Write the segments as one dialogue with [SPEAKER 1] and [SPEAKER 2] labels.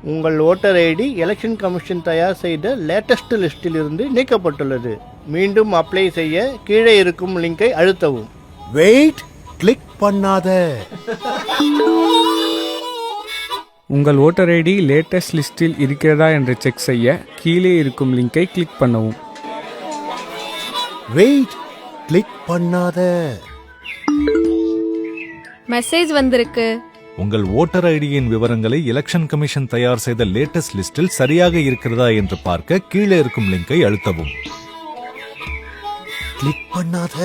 [SPEAKER 1] உங்கள் voter ID election commission தயார் செய்த லேட்டஸ்ட் லிஸ்டில் இருந்து நீக்கப்பட்டுள்ளது. மீண்டும் அப்ளை செய்ய கீழே இருக்கும் லிங்கை அழுத்தவும்.
[SPEAKER 2] வெயிட், கிளிக் பண்ணாத.
[SPEAKER 3] உங்கள் ஓட்டர் ஐடி லேட்டஸ்ட் லிஸ்டில் இருக்கிறதா என்று செக் செய்ய கீழே இருக்கும் லிங்கை கிளிக் பண்ணவும்.
[SPEAKER 2] வெயிட், கிளிக் பண்ணாத.
[SPEAKER 4] மெசேஜ் வந்திருக்கு.
[SPEAKER 5] உங்கள் ஓட்டர் ஐடியின் விவரங்களை எலெக்ஷன் கமிஷன் தயார் செய்த லேட்டஸ்ட் லிஸ்டில் சரியாக இருக்கிறதா என்று பார்க்க கீழே இருக்கும் லிங்கை அழுத்தவும்.
[SPEAKER 2] கிளிக் பண்ணாத.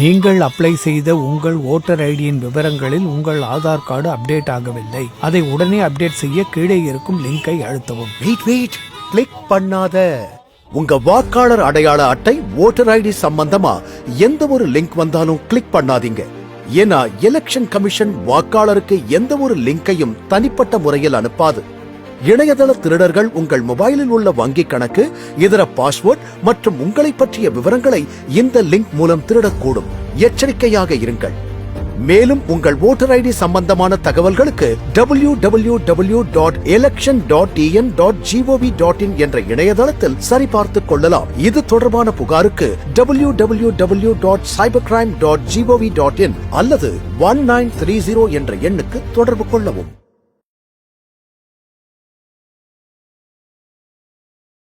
[SPEAKER 6] நீங்கள் அப்ளை செய்த உங்கள் ஓட்டர் ஐடியின் விவரங்களில் உங்கள் ஆதார் கார்டு அப்டேட் ஆகவில்லை. அதை உடனே அப்டேட் செய்ய கீழே இருக்கும் லிங்கை அழுத்தவும்.
[SPEAKER 2] வெயிட், கிளிக் பண்ணாத. உங்க வாக்காளர் அடையாள அட்டை, ஓட்டர் ஐடி சம்பந்தமா எந்த ஒரு லிங்க் வந்தாலும் கிளிக் பண்ணாதீங்க. ஏன்னா எலெக்ஷன் கமிஷன் வாக்காளருக்கு எந்த ஒரு லிங்கையும் தனிப்பட்ட முறையில் அனுப்பாது. இணையதள திருடர்கள் உங்கள் மொபைலில் உள்ள வங்கி கணக்கு, இதர பாஸ்வேர்ட் மற்றும் உங்களை பற்றிய விவரங்களை இந்த லிங்க் மூலம் திருடக்கூடும். எச்சரிக்கையாக இருங்கள். மேலும் உங்கள் ஓட்டர் ஐடி சம்பந்தமான தகவல்களுக்கு www.election.en.gov.in என்ற இணையதளத்தில் சரிபார்த்துக் கொள்ளலாம். இது தொடர்பான புகாருக்கு www.cybercrime.gov.in அல்லது 1930 என்ற எண்ணுக்கு தொடர்பு கொள்ளவும்.